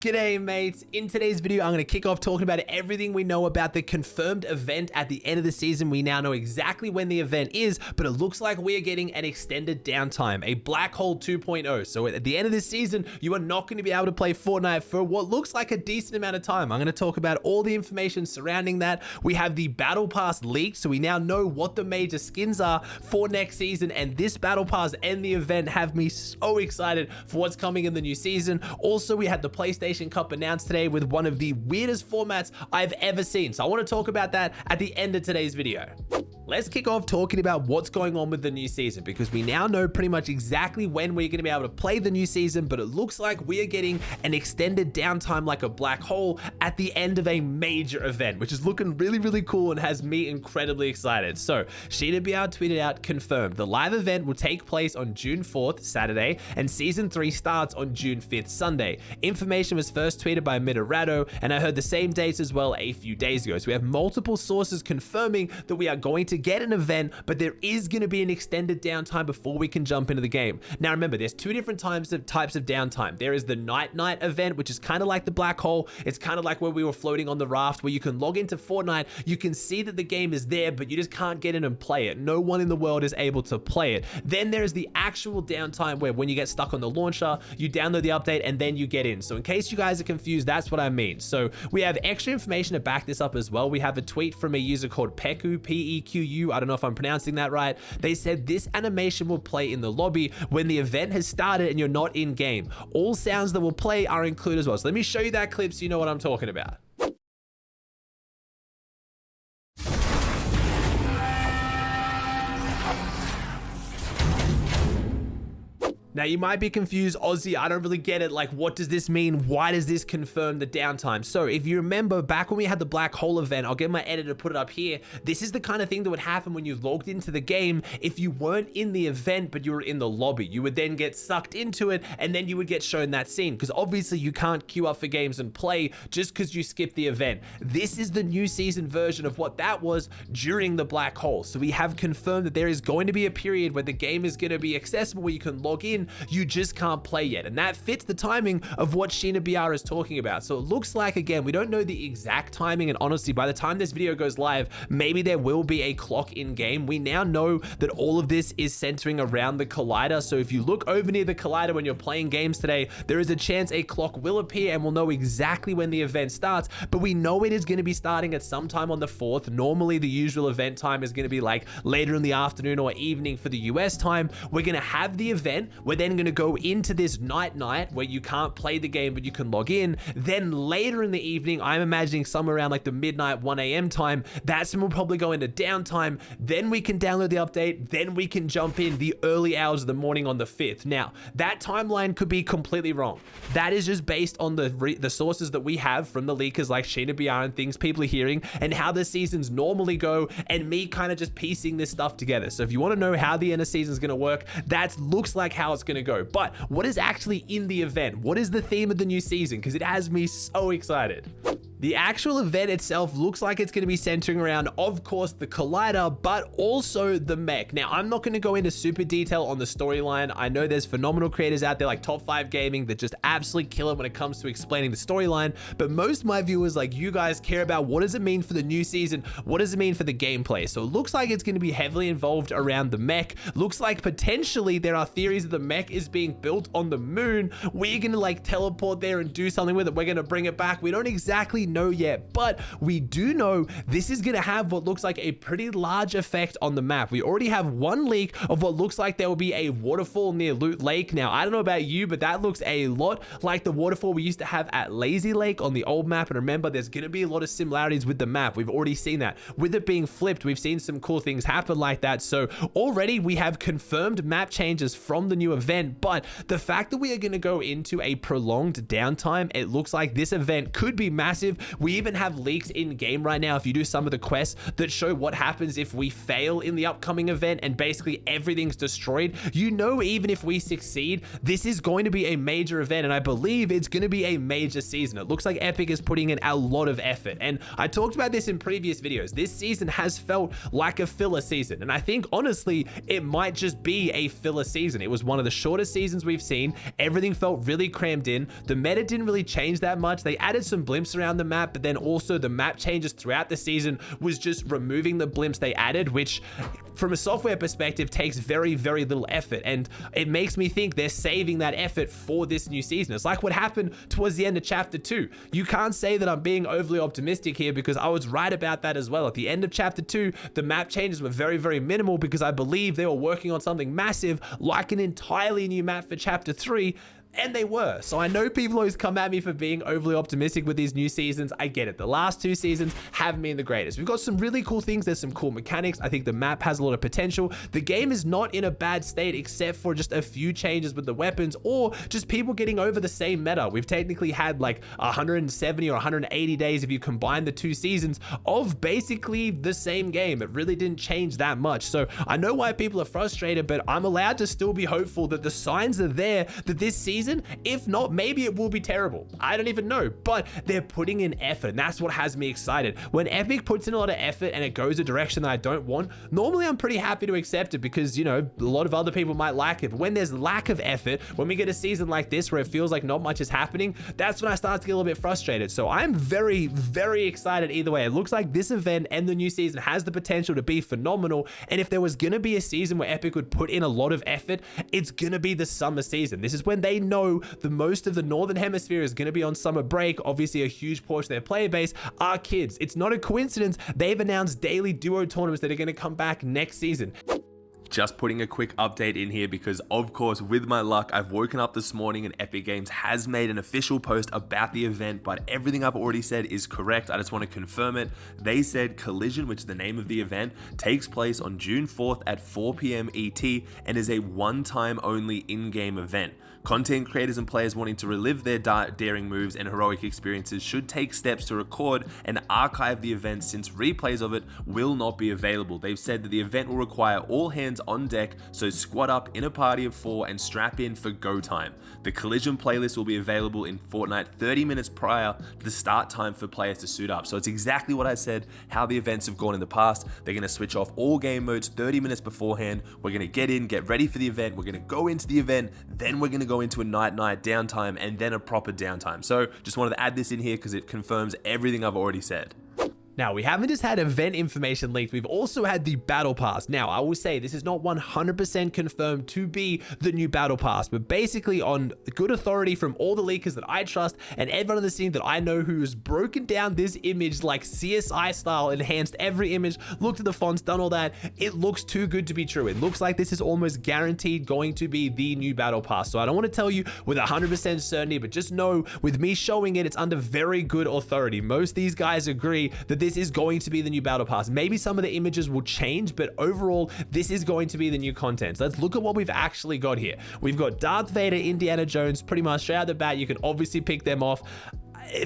G'day mates, in today's video I'm going to kick off talking about everything we know about the confirmed event at the end of the season. We now know exactly when the event is, but it looks like we are getting an extended downtime, a black hole 2.0. So at the end of this season, you are not going to be able to play Fortnite for what looks like a decent amount of time. I'm going to talk about all the information surrounding that. We have the battle pass leaked, so we now know what the major skins are for next season, and this battle pass and the event have me so excited for what's coming in the new season. Also, we had the PlayStation Cup announced today with one of the weirdest formats I've ever seen. So I want to talk about that at the end of today's video. Let's kick off talking about what's going on with the new season, because we now know pretty much exactly when we're going to be able to play the new season, but it looks like we are getting an extended downtime like a black hole at the end of a major event, which is looking really cool and has me incredibly excited. So Shinaa tweeted out, confirmed, the live event will take place on June 4th, Saturday, and season 3 starts on June 5th, Sunday. Information was first tweeted by Mitorado, and I heard the same dates as well a few days ago. So we have multiple sources confirming that we are going to get an event, but there is going to be an extended downtime before we can jump into the game. Now remember, there's two different types of downtime. There is the night event, which is kind of like the black hole. It's kind of like where we were floating on the raft, where you can log into Fortnite, you can see that the game is there, but you just can't get in and play it. No one in the world is able to play it. Then there's the actual downtime where when you get stuck on the launcher, you download the update and then you get in. So in case you guys are confused, that's what I mean. So we have extra information to back this up as well. We have a tweet from a user called Peku, P-E-Q-U. I don't know if I'm pronouncing that right. They said this animation will play in the lobby when the event has started and you're not in game. All sounds that will play are included as well. So let me show you that clip so you know what I'm talking about. Now you might be confused, Aussie, I don't really get it. Like, what does this mean? Why does this confirm the downtime? So if you remember back when we had the black hole event, I'll get my editor to put it up here. This is the kind of thing that would happen when you logged into the game. If you weren't in the event, but you were in the lobby, you would then get sucked into it and then you would get shown that scene, because obviously you can't queue up for games and play just because you skipped the event. This is the new season version of what that was during the black hole. So we have confirmed that there is going to be a period where the game is going to be accessible, where you can log in, you just can't play yet, and that fits the timing of what Shinaa is talking about. So it looks like, again, we don't know the exact timing, and honestly, by the time this video goes live, maybe there will be a clock in game. We now know that all of this is centering around the collider, so if you look over near the collider when you're playing games today, there is a chance a clock will appear and we'll know exactly when the event starts, but we know it is going to be starting at some time on the 4th. Normally the usual event time is going to be like later in the afternoon or evening for the US time. We're going to have the event. We're then going to go into this night where you can't play the game but you can log in. Then later in the evening, I'm imagining somewhere around like the midnight 1 a.m. time, that's when we'll probably go into downtime. Then we can download the update, then we can jump in the early hours of the morning on the 5th. Now that timeline could be completely wrong. That is just based on the sources that we have from the leakers like Shinaa and things people are hearing, and how the seasons normally go, and me kind of just piecing this stuff together. So if you want to know how the end of season is going to work, that looks like how it's going to go. But what is actually in the event? What is the theme of the new season? Because it has me so excited. The actual event itself looks like it's going to be centering around, of course, the collider, but also the mech. Now, I'm not going to go into super detail on the storyline. I know there's phenomenal creators out there like Top 5 Gaming that just absolutely kill it when it comes to explaining the storyline, but most of my viewers like you guys care about what does it mean for the new season? What does it mean for the gameplay? So it looks like it's going to be heavily involved around the mech. Looks like potentially there are theories that the mech is being built on the moon. We're going to like teleport there and do something with it. We're going to bring it back. We don't exactly know yet, but we do know this is going to have what looks like a pretty large effect on the map. We already have one leak of what looks like there will be a waterfall near Loot Lake. Now, I don't know about you, but that looks a lot like the waterfall we used to have at Lazy Lake on the old map. And remember, there's going to be a lot of similarities with the map. We've already seen that. With it being flipped, we've seen some cool things happen like that. So already we have confirmed map changes from the new event, but the fact that we are going to go into a prolonged downtime, it looks like this event could be massive, We even have leaks in game right now if you do some of the quests that show what happens if we fail in the upcoming event and basically everything's destroyed. You know, even if we succeed, this is going to be a major event, and I believe it's going to be a major season. It looks like Epic is putting in a lot of effort, and I talked about this in previous videos. This season has felt like a filler season, and I think honestly it might just be a filler season. It was one of the shortest seasons we've seen. Everything felt really crammed in. The meta didn't really change that much. They added some blimps around the map, but then also the map changes throughout the season was just removing the blimps they added, which from a software perspective takes very, very little effort, and it makes me think they're saving that effort for this new season. It's like what happened towards the end of Chapter 2. You can't say that I'm being overly optimistic here, because I was right about that as well. At the end of Chapter 2, the map changes were very, very minimal, because I believe they were working on something massive like an entirely new map for Chapter 3. And they were. So I know people always come at me for being overly optimistic with these new seasons. I get it. The last two seasons haven't been the greatest. We've got some really cool things. There's some cool mechanics. I think the map has a lot of potential. The game is not in a bad state except for just a few changes with the weapons or just people getting over the same meta. We've technically had like 170 or 180 days if you combine the two seasons of basically the same game. It really didn't change that much. So I know why people are frustrated, but I'm allowed to still be hopeful that the signs are there that this season, if not, maybe it will be terrible. I don't even know, but they're putting in effort, and that's what has me excited. When Epic puts in a lot of effort and it goes a direction that I don't want, normally I'm pretty happy to accept it because, you know, a lot of other people might like it. But when there's lack of effort, when we get a season like this where it feels like not much is happening, that's when I start to get a little bit frustrated. So I'm very, very excited either way. It looks like this event and the new season has the potential to be phenomenal, and if there was gonna be a season where Epic would put in a lot of effort, it's gonna be the summer season. This is when they know the most of the northern hemisphere is going to be on summer break. Obviously a huge portion of their player base are kids. It's not a coincidence they've announced daily duo tournaments that are going to come back next season. Just putting a quick update in here because, of course, with my luck, I've woken up this morning and Epic Games has made an official post about the event, but everything I've already said is correct. I just want to confirm it. They said Collision, which is the name of the event, takes place on June 4th at 4 p.m. ET and is a one-time only in-game event. Content creators and players wanting to relive their daring moves and heroic experiences should take steps to record and archive the event, since replays of it will not be available. They've said that the event will require all hands on deck, so squad up in a party of 4 and strap in for go time. The Collision playlist will be available in Fortnite 30 minutes prior to the start time for players to suit up. So it's exactly what I said, how the events have gone in the past. They're going to switch off all game modes 30 minutes beforehand. We're going to get in, get ready for the event. We're going to go into the event, then we're going to go into a night downtime, and then a proper downtime. So just wanted to add this in here because it confirms everything I've already said. Now, we haven't just had event information leaked, we've also had the Battle Pass. Now, I will say this is not 100% confirmed to be the new Battle Pass, but basically on good authority from all the leakers that I trust and everyone on the scene that I know who has broken down this image like CSI style, enhanced every image, looked at the fonts, done all that, it looks too good to be true. It looks like this is almost guaranteed going to be the new Battle Pass. So I don't want to tell you with 100% certainty, but just know with me showing it, it's under very good authority. Most of these guys agree that this is going to be the new Battle Pass. Maybe some of the images will change, but overall, this is going to be the new content. So let's look at what we've actually got here. We've got Darth Vader, Indiana Jones, pretty much straight out the bat. You can obviously pick them off.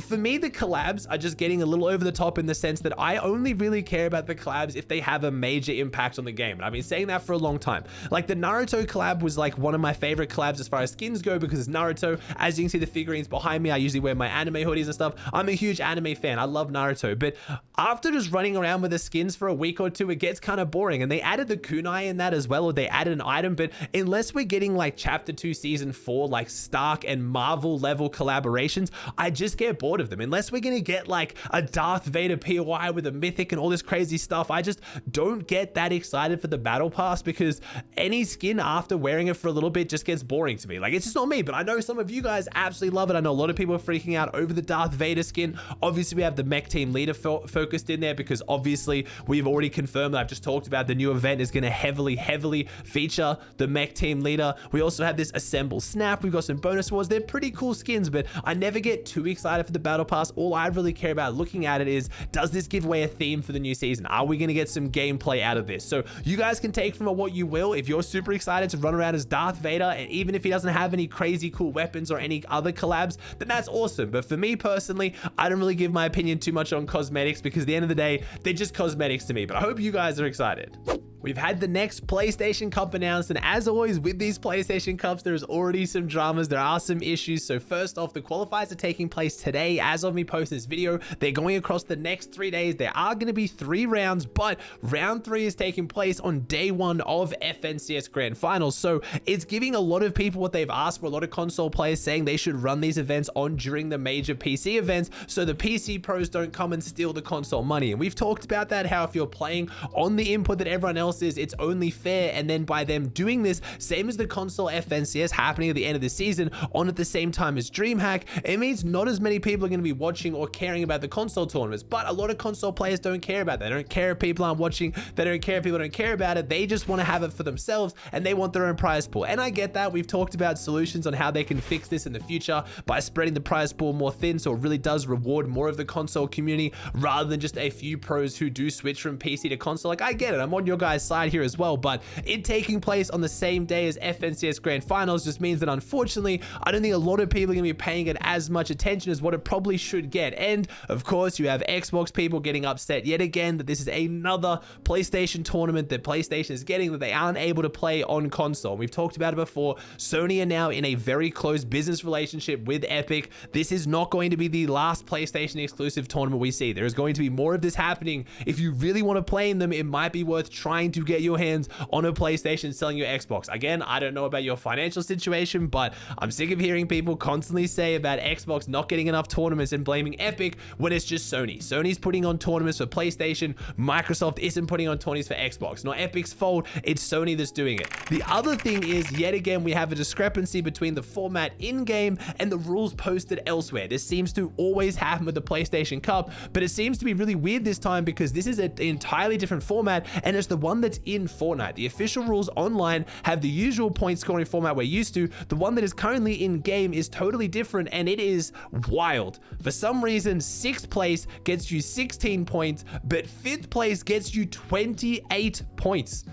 For me, the collabs are just getting a little over the top in the sense that I only really care about the collabs if they have a major impact on the game. And I've been saying that for a long time. Like the Naruto collab was like one of my favorite collabs as far as skins go, because it's Naruto. As you can see the figurines behind me, I usually wear my anime hoodies and stuff. I'm a huge anime fan. I love Naruto. But after just running around with the skins for a week or two, it gets kind of boring. And they added the kunai in that as well, or they added an item. But unless we're getting like Chapter 2 Season 4, like Stark and Marvel level collaborations, I just get bored of them. Unless we're gonna get like a Darth Vader POI with a mythic and all this crazy stuff, I just don't get that excited for the Battle Pass, because any skin after wearing it for a little bit just gets boring to me. Like, it's just not me, but I know some of you guys absolutely love it. I know a lot of people are freaking out over the Darth Vader skin. Obviously we have the mech team leader focused in there, because obviously we've already confirmed that I've just talked about the new event is going to heavily feature the mech team leader. We also have this assemble snap. We've got some bonus awards. They're pretty cool skins, but I never get too excited excited for the battle pass. All I really care about looking at it is, does this give away a theme for the new season? Are we going to get some gameplay out of this? So you guys can take from it what you will. If you're super excited to run around as Darth Vader, and even if he doesn't have any crazy cool weapons or any other collabs, then that's awesome. But for me personally, I don't really give my opinion too much on cosmetics, because at the end of the day, they're just cosmetics to me. But I hope you guys are excited. We've had the next PlayStation Cup announced, and as always with these PlayStation Cups, there's already some dramas. There are some issues. So first off, the qualifiers are taking place today. As of me posting this video, they're going across the next 3 days. There are going to be 3 rounds, but round 3 is taking place on day 1 of FNCS Grand Finals. So it's giving a lot of people what they've asked for. A lot of console players saying they should run these events on during the major PC events, so the PC pros don't come and steal the console money. And we've talked about that, how if you're playing on the input that everyone else is, it's only fair. And then by them doing this, same as the console FNCS happening at the end of the season on at the same time as DreamHack, it means not as many people are going to be watching or caring about the console tournaments. But a lot of console players don't care about that. They don't care if people aren't watching. They don't care if people don't care about it. They just want to have it for themselves, and they want their own prize pool. And I get that. We've talked about solutions on how they can fix this in the future by spreading the prize pool more thin, so it really does reward more of the console community rather than just a few pros who do switch from PC to console. Like, I get it. I'm on your guys' side here as well, but it taking place on the same day as FNCS Grand Finals just means that, unfortunately, I don't think a lot of people are going to be paying it as much attention as what it probably should get. And of course, you have Xbox people getting upset yet again that this is another PlayStation tournament that PlayStation is getting that they aren't able to play on console. We've talked about it before. Sony are now in a very close business relationship with Epic. This is not going to be the last PlayStation exclusive tournament we see. There is going to be more of this happening. If you really want to play in them, it might be worth trying to get your hands on a PlayStation selling your Xbox. Again, I don't know about your financial situation, but I'm sick of hearing people constantly say about Xbox not getting enough tournaments and blaming Epic when it's just Sony. Sony's putting on tournaments for PlayStation. Microsoft isn't putting on tournaments for Xbox. Not Epic's fault. It's Sony that's doing it. The other thing is, yet again, we have a discrepancy between the format in-game and the rules posted elsewhere. This seems to always happen with the PlayStation Cup, but it seems to be really weird this time because this is an entirely different format, and it's the one that's in Fortnite. The official rules online have the usual point scoring format we're used to. The one that is currently in game is totally different, and it is wild. For some reason, 6th place gets you 16 points, but 5th place gets you 28 points.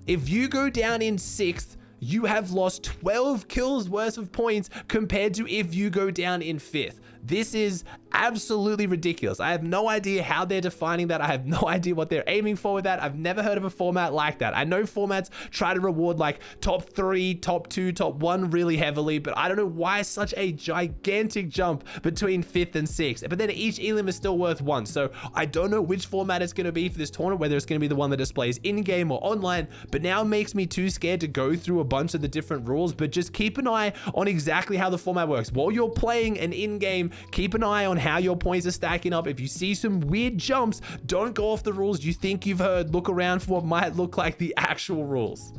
If you go down in 6th, you have lost 12 kills worth of points compared to if you go down in 5th. This is absolutely ridiculous. I have no idea how they're defining that. I have no idea what they're aiming for with that. I've never heard of a format like that. I know formats try to reward like top 3, top 2, top 1 really heavily, but I don't know why such a gigantic jump between 5th and 6th. But then each elim is still worth 1. So I don't know which format it's going to be for this tournament, whether it's going to be the one that displays in-game or online, but now it makes me too scared to go through a bunch of the different rules. But just keep an eye on exactly how the format works. While you're playing an in-game, keep an eye on how your points are stacking up. If you see some weird jumps, don't go off the rules you think you've heard. Look around for what might look like the actual rules.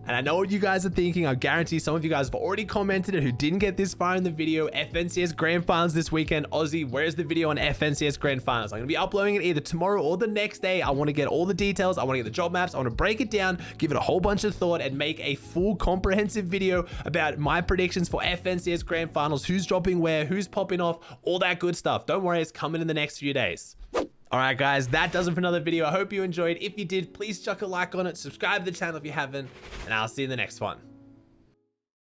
And I know what you guys are thinking. I guarantee some of you guys have already commented it who didn't get this far in the video. FNCS Grand Finals this weekend. Aussie, where's the video on FNCS Grand Finals? I'm going to be uploading it either tomorrow or the next day. I want to get all the details. I want to get the job maps. I want to break it down, give it a whole bunch of thought, and make a full comprehensive video about my predictions for FNCS Grand Finals, who's dropping where, who's popping off, all that good stuff. Don't worry, it's coming in the next few days. All right, guys, that does it for another video. I hope you enjoyed. If you did, please chuck a like on it. Subscribe to the channel if you haven't, and I'll see you in the next one.